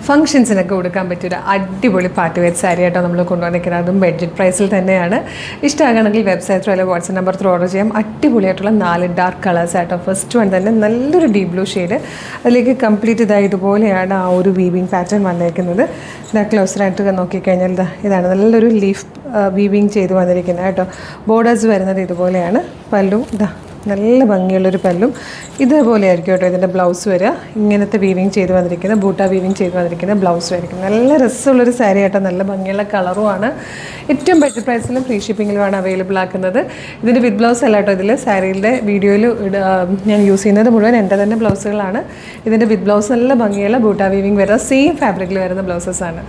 ഫംഗ്ഷൻസിനൊക്കെ കൊടുക്കാൻ പറ്റിയൊരു അടിപൊളി പാർട്ടി വെയർ സാരി ആയിട്ടോ നമ്മൾ കൊണ്ടുവന്നിരിക്കുന്നത്. അതും ബഡ്ജറ്റ് പ്രൈസിൽ തന്നെയാണ്. ഇഷ്ടമാകണമെങ്കിൽ വെബ്സൈറ്റ് ത്രൂ അല്ലെങ്കിൽ വാട്സ്ആപ്പ് നമ്പർ ത്രൂ ഓർഡർ ചെയ്യാം. അടിപൊളിയായിട്ടുള്ള 4 ഡാർക്ക് കളേഴ്സ് ആയിട്ടോ. ഫസ്റ്റ് വൺ തന്നെ നല്ലൊരു ഡീപ് ബ്ലൂ ഷെയ്ഡ്, അതിലേക്ക് കംപ്ലീറ്റ് ഇതുപോലെയാണ് ആ ഒരു വീവിങ് പാറ്റേൺ വന്നിരിക്കുന്നത്. ക്ലോസറായിട്ട് നോക്കിക്കഴിഞ്ഞാൽ ഇതാണ് നല്ലൊരു ലീഫ് വീവിങ് ചെയ്ത് വന്നിരിക്കുന്നത് കേട്ടോ. ബോർഡേഴ്സ് വരുന്നത് ഇതുപോലെയാണ്. പല്ലു നല്ല ഭംഗിയുള്ളൊരു പല്ലും ഇതേപോലെ ആയിരിക്കും കേട്ടോ. ഇതിൻ്റെ ബ്ലൗസ് വരിക ഇങ്ങനത്തെ വീവിങ് ചെയ്ത് വന്നിരിക്കുന്ന ബൂട്ട വീവിങ് ചെയ്ത് വന്നിരിക്കുന്ന ബ്ലൗസ് ആയിരിക്കും. നല്ല രസമുള്ളൊരു സാരി ആട്ടോ. നല്ല ഭംഗിയുള്ള കളറുമാണ്. ഏറ്റവും ബെറ്റർ പ്രൈസിലും ഫ്രീ ഷിപ്പിങ്ങിലുമാണ് അവൈലബിൾ ആക്കുന്നത്. ഇതിൻ്റെ വിത്ത് ബ്ലൗസ് അല്ല കേട്ടോ. ഇതിൽ സാരിയുടെ വീഡിയോയിൽ ഞാൻ യൂസ് ചെയ്യുന്നത് മുഴുവൻ എൻ്റെ തന്നെ ബ്ലൗസുകളാണ്. ഇതിൻ്റെ വിത്ത് ബ്ലൗസ് നല്ല ഭംഗിയുള്ള ബൂട്ട വീവിങ് വരുന്ന സെയിം ഫാബ്രിക്കിൽ വരുന്ന ബ്ലൗസസാണ്.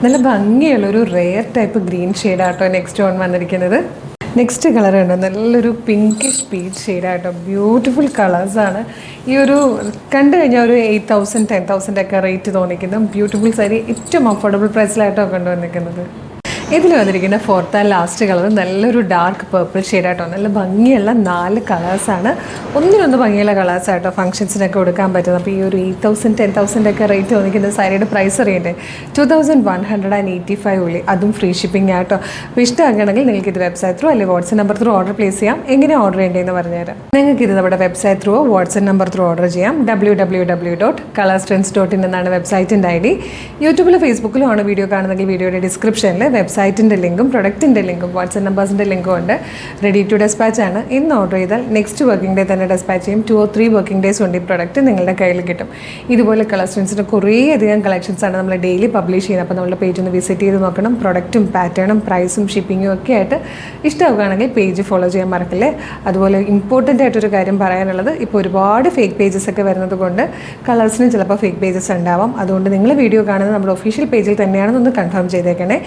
നല്ല ഭംഗിയുള്ളൊരു റെയർ ടൈപ്പ് ഗ്രീൻ ഷെയ്ഡാട്ടോ നെക്സ്റ്റ് ഓൺ വന്നിരിക്കുന്നത്. നെക്സ്റ്റ് കളർ ഉണ്ട് നല്ലൊരു പിങ്കിഷ് പീച്ച് ഷെയ്ഡായിട്ടോ. ബ്യൂട്ടിഫുൾ കളേഴ്സാണ്. ഈ ഒരു കണ്ടു കഴിഞ്ഞാൽ ഒരു 8,000 10,000 ഒക്കെ റേറ്റ് തോന്നിക്കുന്ന ബ്യൂട്ടിഫുൾ സാരി ഏറ്റവും അഫോർഡബിൾ പ്രൈസിലായിട്ടോ കൊണ്ടുവന്നിരിക്കുന്നത്. ഇതിൽ വന്നിരിക്കുന്ന ഫോർത്ത് ആൻഡ് ലാസ്റ്റ് കളർ നല്ലൊരു ഡാർക്ക് പേർപ്പിൾ ഷെയ്ഡായിട്ടോ. നല്ല ഭംഗിയുള്ള 4 കളേഴ്സാണ്. ഒന്നിനൊന്ന് ഭംഗിയുള്ള കളേഴ്സായിട്ടോ ഫംഗ്ഷൻസിനൊക്കെ കൊടുക്കാൻ പറ്റുന്നത്. അപ്പോൾ ഈ ഒരു 8,000 10,000 ഒക്കെ റേറ്റ് തോന്നിക്കുന്ന സാരിയുടെ പ്രൈസ് അറിയണ്ടേ? 2,185 ഉള്ളി, അതും ഫ്രീ ഷിപ്പിംഗ് ആയിട്ടോ. അപ്പോൾ ഇഷ്ടമാകണമെങ്കിൽ നിങ്ങൾക്ക് ഇത് വെബ്സൈറ്റ് ത്രൂ അല്ലെങ്കിൽ WhatsApp number through order place ചെയ്യാം. എങ്ങനെ ഓർഡർ ചെയ്യേണ്ടതെന്ന് പറഞ്ഞുതരാം. നിങ്ങൾക്ക് ഇത് നമ്മുടെ website through WhatsApp number through order ചെയ്യാം. www.colorstrends.in എന്നാണ് വെബ്സൈറ്റിൻ്റെ ID. യൂട്യൂബിലും ഫേസ്ബുക്കിലും ആണ് വീഡിയോ കാണുന്നെങ്കിൽ വീഡിയോയുടെ ഡിസ്ക്രിപ്ഷനിൽ വെബ്സൈറ്റിൻ്റെ ലിങ്കും പ്രൊഡക്റ്റിൻ്റെ ലിങ്കും വാട്സ്ആപ്പ് നമ്പേഴ്സിൻ്റെ ലിങ്കും ഉണ്ട്. റെഡി ടു ഡെസ്പാച്ച് ആണ്. ഇന്ന് ഓർഡർ ചെയ്താൽ നെക്സ്റ്റ് വർക്കിംഗ് ഡേ തന്നെ ഡെസ്പാച്ച് ചെയ്യും. 2 or 3 വർക്കിംഗ് ഡേയ്സ് കൊണ്ട് ഈ പ്രൊഡക്റ്റ് നിങ്ങളുടെ കയ്യിൽ കിട്ടും. ഇതുപോലെ കളർസ്റ്റൻസിൻ്റെ കുറേയധികം കളക്ഷൻസാണ് നമ്മൾ ഡെയിലി പബ്ലിഷ് ചെയ്യുന്നത്. അപ്പോൾ നമ്മുടെ പേജ് ഒന്ന് വിസിറ്റ് ചെയ്ത് നോക്കണം. പ്രൊഡക്റ്റും പാറ്റേണും പ്രൈസും ഷിപ്പിങ്ങും ഒക്കെ ആയിട്ട് ഇഷ്ടമാവുകയാണെങ്കിൽ പേജ് ഫോളോ ചെയ്യാൻ മറക്കില്ലേ. അതുപോലെ ഇമ്പോർട്ടൻ്റ് ആയിട്ടൊരു കാര്യം പറയാനുള്ളത്, ഇപ്പോൾ ഒരുപാട് ഫേക്ക് പേജസ് ഒക്കെ വരുന്നത് കൊണ്ട് കളേഴ്സിനും ചിലപ്പോൾ ഫേക്ക് പേജസ് ഉണ്ടാവാം. അതുകൊണ്ട് നിങ്ങൾ വീഡിയോ കാണുന്നത് നമ്മുടെ ഒഫീഷ്യൽ പേജിൽ തന്നെയാണെന്നൊന്ന് കൺഫേം ചെയ്തേക്കണേ.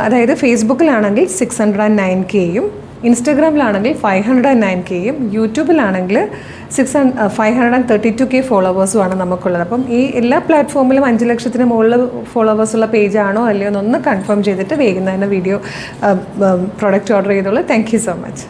അതായത് ഫേസ്ബുക്കിലാണെങ്കിൽ 609Kയും ഇൻസ്റ്റഗ്രാമിലാണെങ്കിൽ 509Kയും യൂട്യൂബിലാണെങ്കിൽ 532K ഫോളോവേഴ്സുമാണ് നമുക്കുള്ളത്. അപ്പം ഈ എല്ലാ പ്ലാറ്റ്ഫോമിലും 5 ലക്ഷത്തിന് മുകളിൽ ഫോളോവേഴ്സുള്ള പേജാണോ അല്ലയോ എന്നൊന്ന് കൺഫേം ചെയ്തിട്ട് വേഗം തന്നെ വീഡിയോ പ്രൊഡക്റ്റ് ഓർഡർ ചെയ്തോളൂ. Thank you so much.